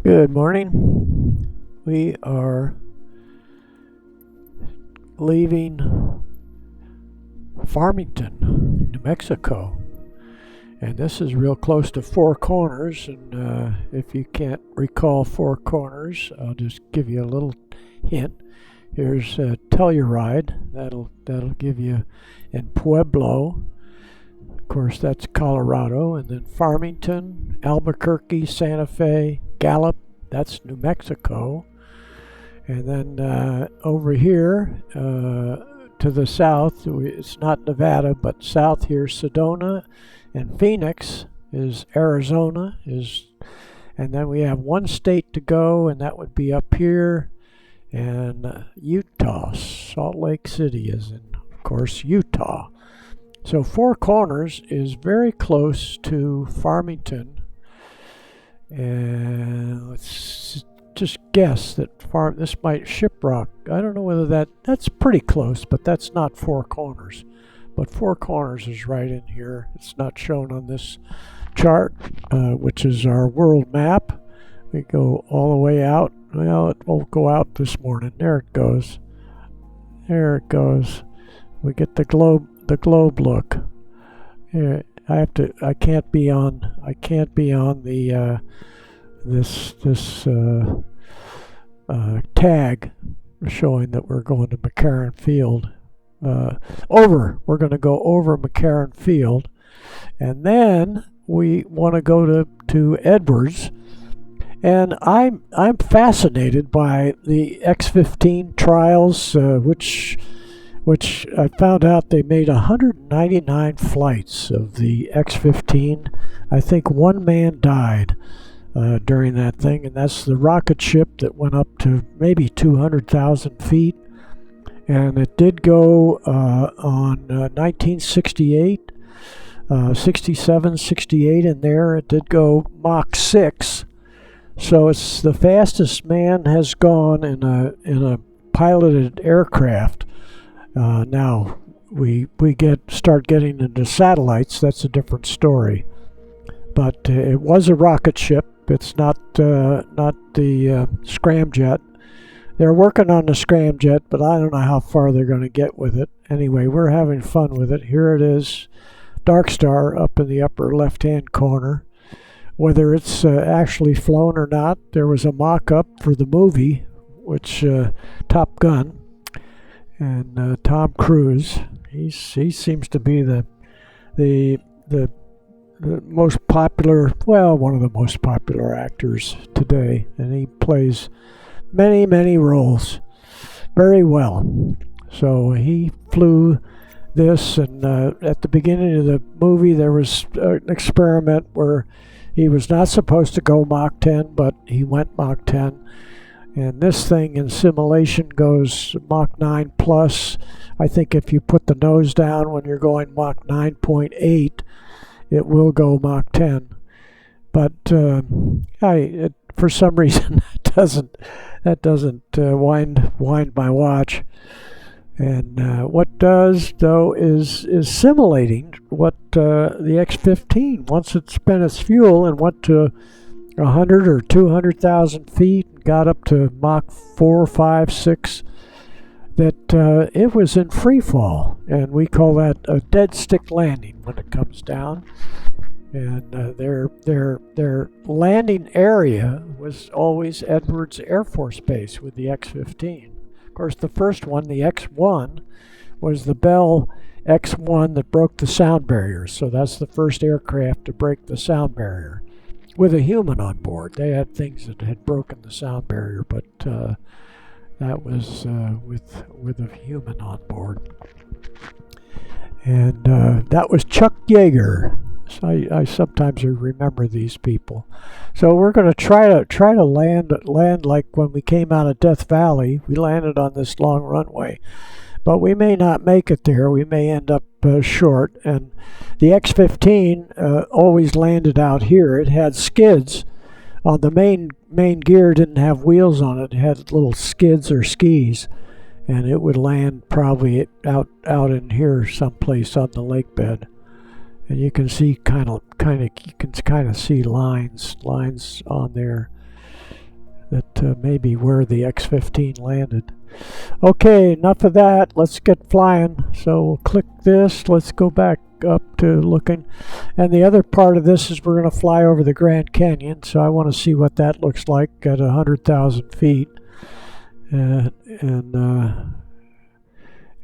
Good morning. We are leaving Farmington, New Mexico, and this is real close to Four Corners. And if you can't recall Four Corners, I'll just give you a little hint. Here's Telluride. That'll give you in Pueblo. Of course, that's Colorado, and then Farmington, Albuquerque, Santa Fe, Gallup, that's New Mexico. And then over here to the south, it's not Nevada, but south here, Sedona and Phoenix is Arizona. And then we have one state to go, and that would be up here. And Utah, Salt Lake City is in, of course, Utah. So Four Corners is very close to Farmington, and let's just guess that this might Shiprock. I don't know whether that's pretty close, but that's not Four Corners. But Four Corners is right in here. It's not shown on this chart, which is our world map. We go all the way out. Well, it won't go out this morning. There it goes. There it goes. We get the globe look. Here, I can't be on the this tag showing that we're going to McCarran Field. We're going to go over McCarran Field, and then we want to go to Edwards. And I'm fascinated by the X-15 trials, which I found out they made 199 flights of the X-15. I think one man died during that thing, and that's the rocket ship that went up to maybe 200,000 feet. And it did go on 1968, 67, 68, and there it did go Mach 6. So it's the fastest man has gone in a piloted aircraft. Now we start getting into satellites. That's a different story. But it was a rocket ship. It's not the scramjet. They're working on the scramjet, but I don't know how far they're going to get with it. Anyway, we're having fun with it. Here it is, Darkstar up in the upper left-hand corner. Whether it's actually flown or not, there was a mock-up for the movie, which Top Gun, and Tom Cruise. He seems to be the most popular, well, one of the most popular actors today, and he plays many roles very well. So he flew this, and at the beginning of the movie, there was an experiment where he was not supposed to go Mach 10, but he went Mach 10. And this thing in simulation goes Mach 9 plus. I think if you put the nose down when you're going Mach 9.8, it will go Mach 10. But for some reason, that doesn't wind my watch. And what does, though, is simulating what the X-15, once it spent its fuel and went to 100 or 200,000 feet, got up to Mach 4, 5, 6, that it was in free fall. And we call that a dead stick landing when it comes down. And their landing area was always Edwards Air Force Base with the X-15. Of course, the first one, the X-1, was the Bell X-1 that broke the sound barrier. So that's the first aircraft to break the sound barrier with a human on board. They had things that had broken the sound barrier, but that was with a human on board. And that was Chuck Yeager. So I sometimes remember these people. So we're going to try to land like when we came out of Death Valley. We landed on this long runway, but we may not make it there. We may end up short. And the X-15 always landed out here. It had skids on the main gear. Didn't have wheels on it. It had little skids or skis, and it would land probably out in here someplace on the lake bed. And you can see kind of see lines on there. that may be where the X-15 landed. Okay, enough of that. Let's get flying. So we'll click this. Let's go back up to looking. And the other part of this is we're going to fly over the Grand Canyon. So I want to see what that looks like at 100,000 feet. And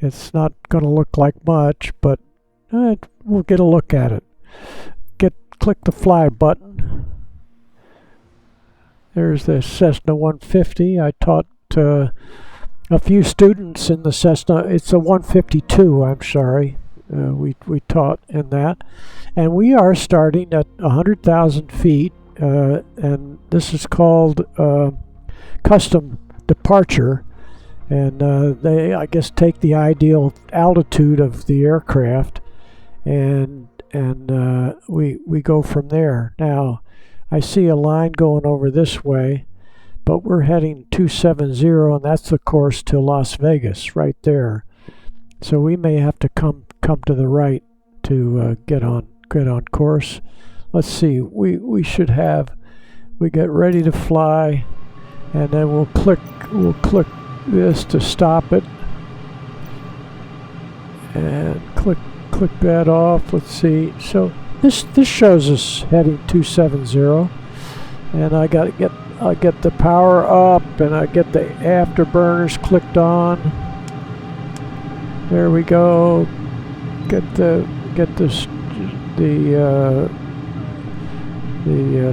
it's not going to look like much, but we'll get a look at it. Click the fly button. There's the Cessna 150. I taught a few students in the Cessna. It's a 152, I'm sorry. We taught in that. And we are starting at 100,000 feet. And this is called custom departure. And they, I guess, take the ideal altitude of the aircraft. And we go from there. Now, I see a line going over this way, but we're heading 270, and that's the course to Las Vegas right there. So we may have to come to the right to get on course. Let's see. We should have. We get ready to fly, and then we'll click this to stop it, and click that off. Let's see. So this shows us heading 270, and I get the power up, and I get the afterburners clicked on. There we go. Get the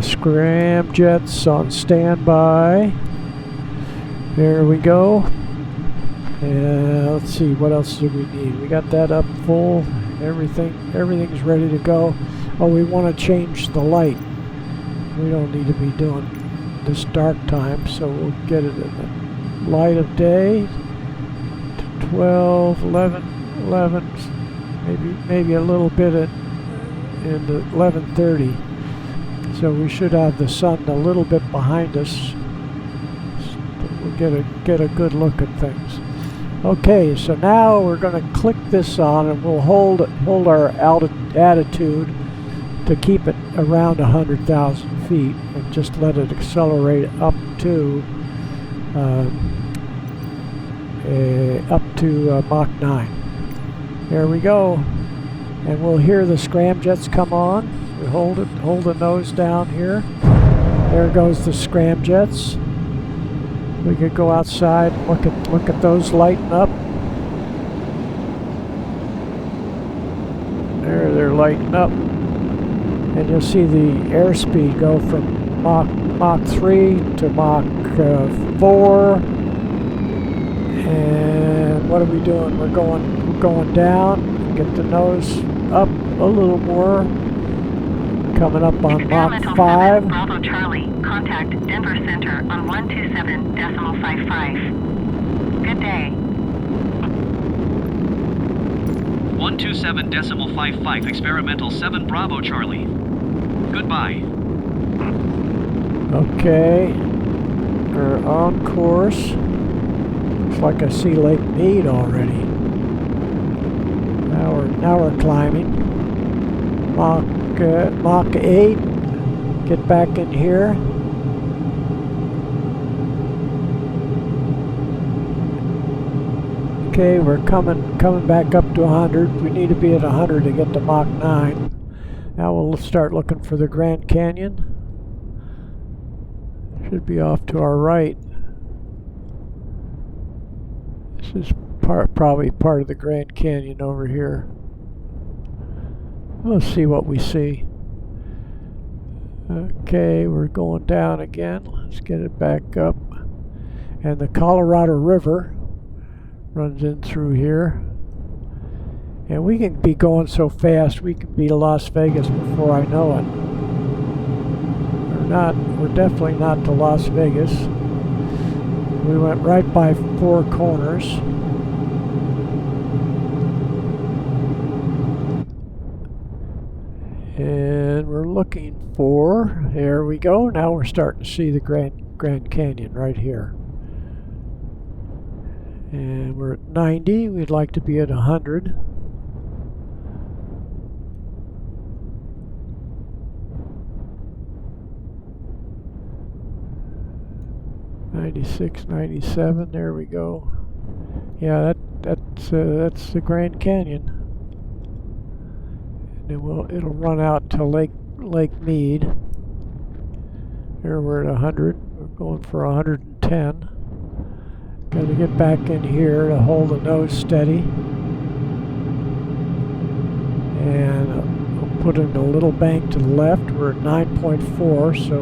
scramjets on standby. There we go. And let's see, what else do we need? We got that up full. Everything's ready to go. Oh, we want to change the light. We don't need to be doing this dark time, so we'll get it in the light of day. 12, 11, maybe a little bit in the 11:30. So we should have the sun a little bit behind us. We'll get a good look at things. Okay, so now we're going to click this on, and we'll hold our attitude to keep it around 100,000 feet, and just let it accelerate up to Mach 9. There we go, and we'll hear the scramjets come on. We hold the nose down here. There goes the scramjets. We could go outside and look at those lighting up. There, they're lighting up. And you'll see the airspeed go from Mach 3 to Mach 4. And what are we doing? We're going down. Get the nose up a little more. Coming up on Mach 5. Bravo Charlie, contact Denver Center on 127.55. Good day. 127.55, experimental 7 Bravo Charlie. Goodbye. Okay, we're on course. Looks like I see Lake Mead already. Now we're climbing. Mach 8. Get back in here. Okay, we're coming back up to 100. We need to be at 100 to get to Mach 9. Now we'll start looking for the Grand Canyon. Should be off to our right. This is probably part of the Grand Canyon over here. Let's see what we see. Okay, we're going down again. Let's get it back up. And the Colorado River runs in through here. And we can be going so fast we can be to Las Vegas before I know it. We're definitely not to Las Vegas. We went right by 4 corners. And we're looking for, there we go, now we're starting to see the Grand Canyon right here. And we're at 90, we'd like to be at 100. 96, 97. There we go. Yeah, that's the Grand Canyon. And it'll run out to Lake Mead. Here we're at 100. We're going for 110. Got to get back in here to hold the nose steady. And I'll put in a little bank to the left. We're at 9.4, so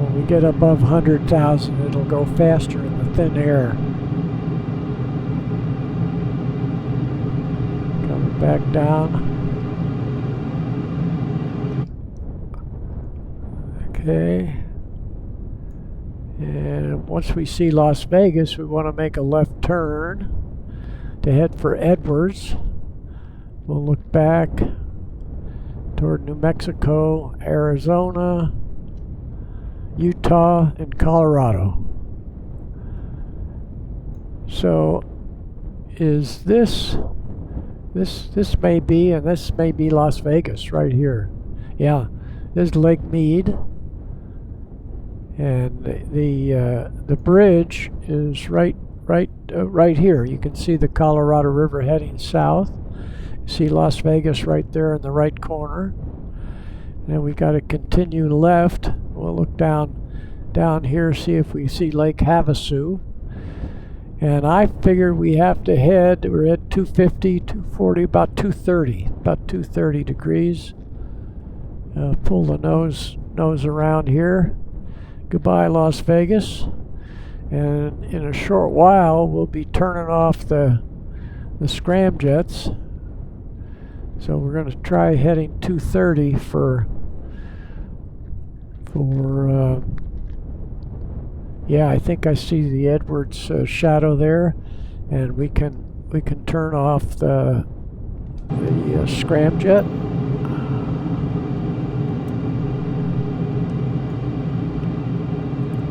when we get above 100,000, it'll go faster in the thin air. Coming back down. Okay. And once we see Las Vegas, we want to make a left turn to head for Edwards. We'll look back toward New Mexico, Arizona, Utah, and Colorado. So is this may be, and this may be Las Vegas right here. Yeah, this is Lake Mead. And the bridge is right here. You can see the Colorado River heading south. You see Las Vegas right there in the right corner. And then we got to continue left. We'll look down here, see if we see Lake Havasu. And I figured we have to head. We're at 250, 240, about 230 degrees. Pull the nose around here. Goodbye, Las Vegas. And in a short while, we'll be turning off the scramjets. So we're going to try heading 230 yeah, I think I see the Edwards shadow there, and we can turn off the scramjet.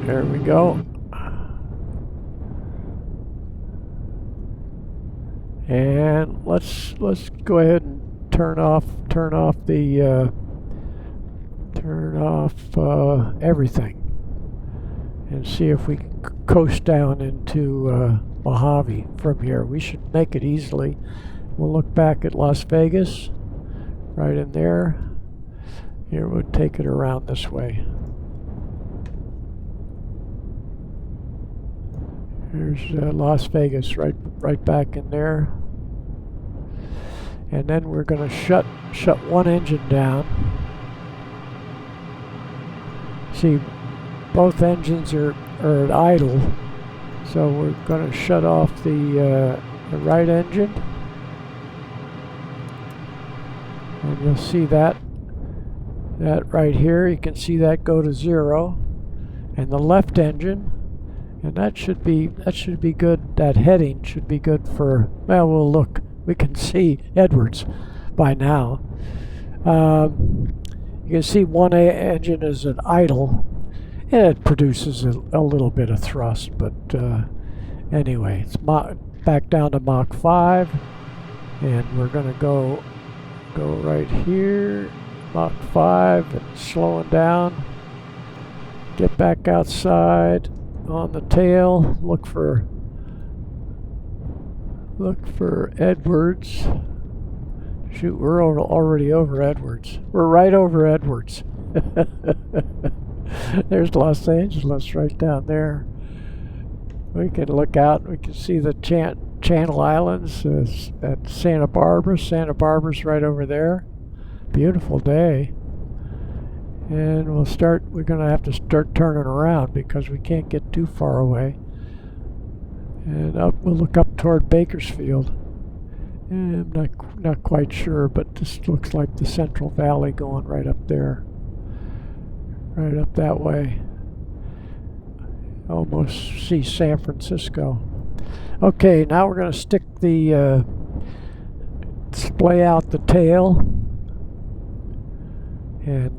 There we go. And let's go ahead and turn off everything and see if we can coast down into Mojave from here. We should make it easily. We'll look back at Las Vegas, right in there. Here, we'll take it around this way. Here's Las Vegas, right back in there. And then we're going to shut one engine down. See, both engines are at idle, so we're going to shut off the right engine. And you'll see that right here. You can see that go to 0, and the left engine. And that should be good. That heading should be good for, well, we'll look. We can see Edwards by now. You can see one engine is at idle, and it produces a little bit of thrust. But anyway, it's back down to Mach 5, and we're going to go right here, Mach 5, and slowing down. Get back outside. On the tail, look for Edwards. Shoot, we're already over Edwards. We're right over Edwards. There's Los Angeles right down there. We can look out. We can see the Channel Islands at Santa Barbara. Santa Barbara's right over there. Beautiful day. And we're going to have to start turning around because we can't get too far away. And we'll look up toward Bakersfield. And I'm not quite sure, but this looks like the Central Valley going right up there. Right up that way. Almost see San Francisco. Okay, now we're going to splay out the tail. And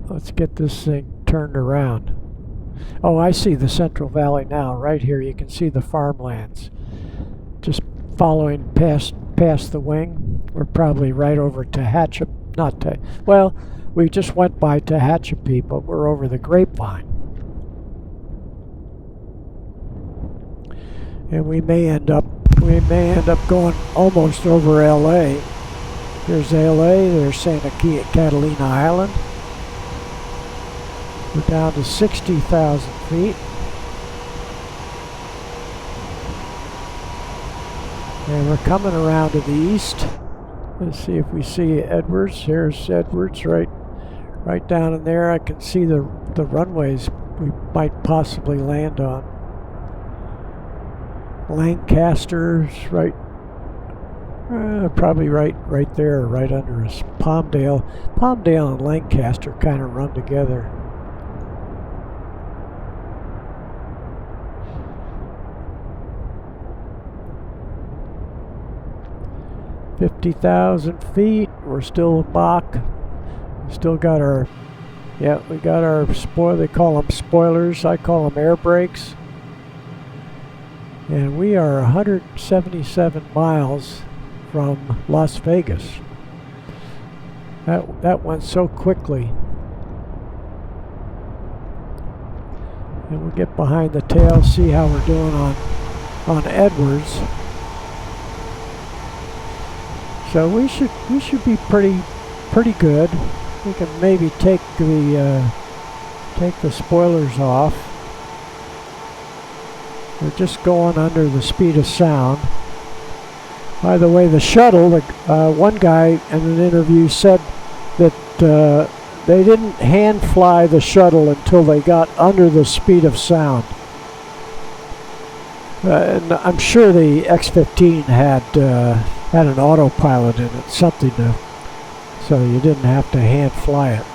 let's get this thing turned around. Oh, I see the Central Valley now. Right here, you can see the farmlands. Just following past the wing. We're probably right over well, we just went by Tehachapi, but we're over the Grapevine. and we may end up going almost over LA. There's LA, there's Santa Catalina Island. We're down to 60,000 feet. And we're coming around to the east. Let's see if we see Edwards. Here's Edwards right down in there. I can see the runways we might possibly land on. Lancaster's right, probably right there, right under us. Palmdale and Lancaster kind of run together. "50,000 feet. We're still in Mach. Still got our, yeah, we got our they call them spoilers. I call them air brakes. And we are 177 miles from Las Vegas. That went so quickly. And we'll get behind the tail, see how we're doing on Edwards. So we should be pretty good. We can maybe take the spoilers off. We're just going under the speed of sound. By the way, the shuttle, one guy in an interview said that they didn't hand fly the shuttle until they got under the speed of sound. And I'm sure the X-15 had an autopilot in it, something to, so you didn't have to hand fly it.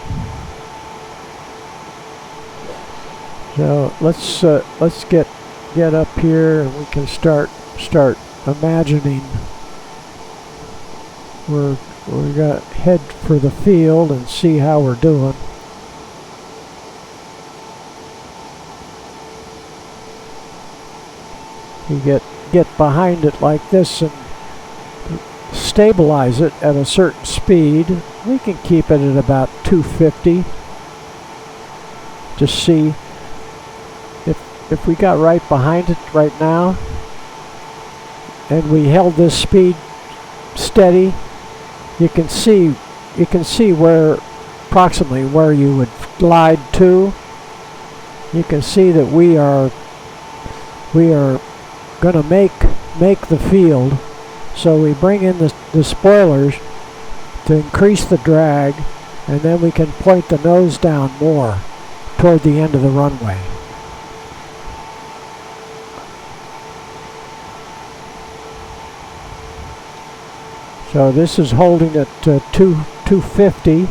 So let's get up here and we can start imagining we got head for the field and see how we're doing. You get behind it like this and stabilize it at a certain speed. We can keep it at about 250. Just see if we got right behind it right now and we held this speed steady, you can see where approximately where you would glide to. You can see that we are going to make the field. So we bring in the spoilers to increase the drag, and then we can point the nose down more toward the end of the runway. So this is holding at 250.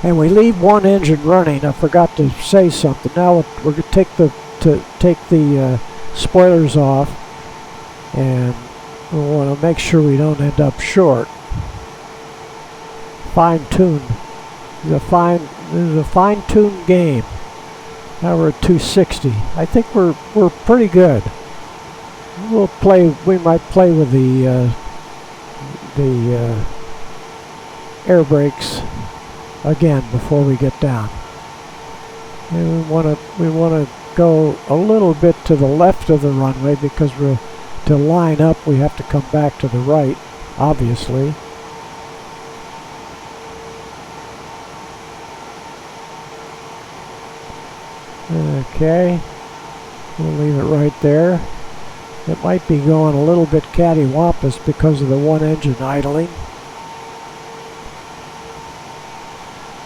And we leave one engine running. I forgot to say something. Now we're going to take the spoilers off, and we want to make sure we don't end up short. Fine tune. This is a fine tuned game. Now we're at 260. I think we're pretty good. We might play with the air brakes again before we get down. And we want to go a little bit to the left of the runway because to line up we have to come back to the right, obviously. Okay, we'll leave it right there. It might be going a little bit cattywampus because of the one engine idling.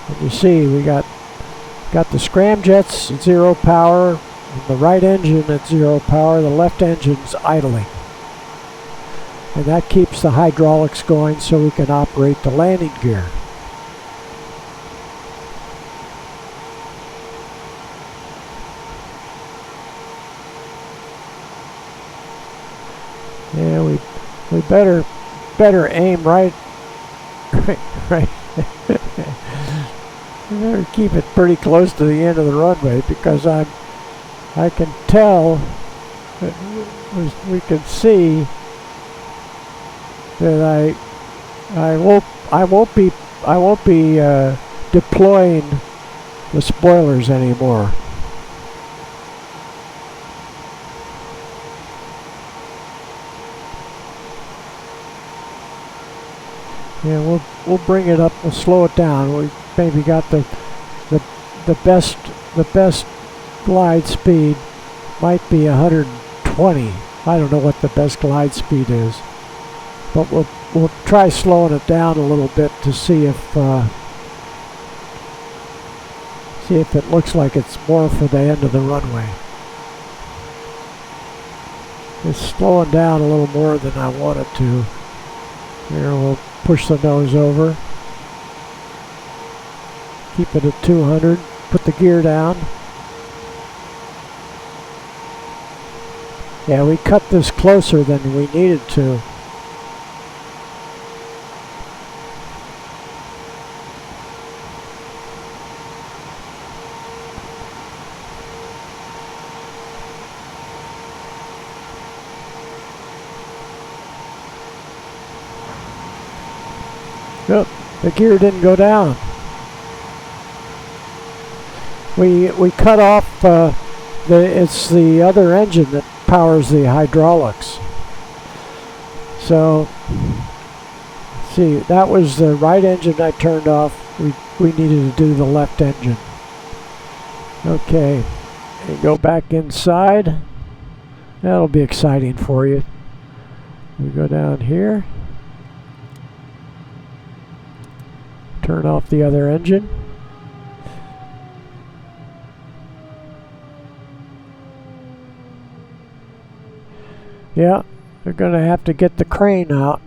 And you see we got the scramjets at 0 power, the right engine at 0 power, the left engine's idling. And that keeps the hydraulics going so we can operate the landing gear. Yeah, we better aim right. We better keep it pretty close to the end of the runway because I can tell that we can see that I won't be deploying the spoilers anymore. Yeah, we'll bring it up. We'll slow it down. We maybe got the best glide speed might be 120. I don't know what the best glide speed is, but we'll try slowing it down a little bit to see if it looks like it's more for the end of the runway. It's slowing down a little more than I want it to. Here, we'll push the nose over. Keep it at 200. Put the gear down. Yeah, we cut this closer than we needed to. Yep, the gear didn't go down. We cut off it's the other engine that powers the hydraulics. So, see, that was the right engine I turned off. We needed to do the left engine. Okay, and go back inside. That'll be exciting for you. We go down here. Turn off the other engine. Yeah, they're going to have to get the crane out.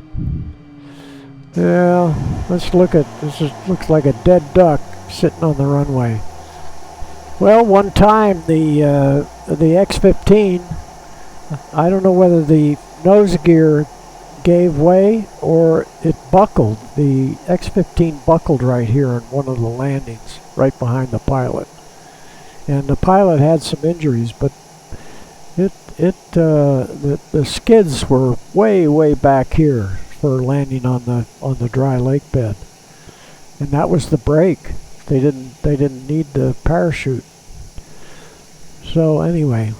Yeah, let's look at this. Looks like a dead duck sitting on the runway. Well, one time the X-15, I don't know whether the nose gear gave way or it buckled. The X-15 buckled right here on one of the landings, right behind the pilot. And the pilot had some injuries, but the skids were way back here for landing on the dry lake bed, and that was the brake. They didn't need the parachute. So anyway,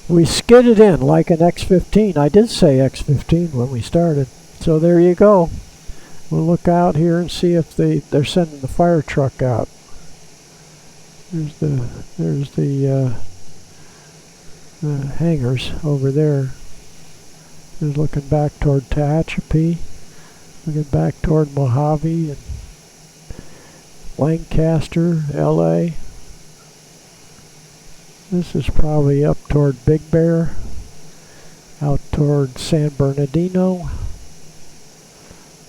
we skidded in like an X-15. I did say X-15 when we started. So there you go. We'll look out here and see if they're sending the fire truck out. There's the hangars over there. They're looking back toward Tehachapi, looking back toward Mojave and Lancaster, LA. This is probably up toward Big Bear, out toward San Bernardino,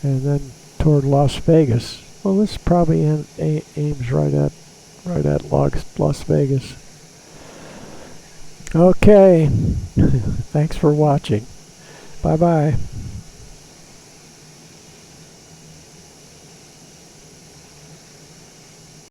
and then toward Las Vegas. Well, this probably aims right at Las Vegas. Okay, thanks for watching. Bye-bye.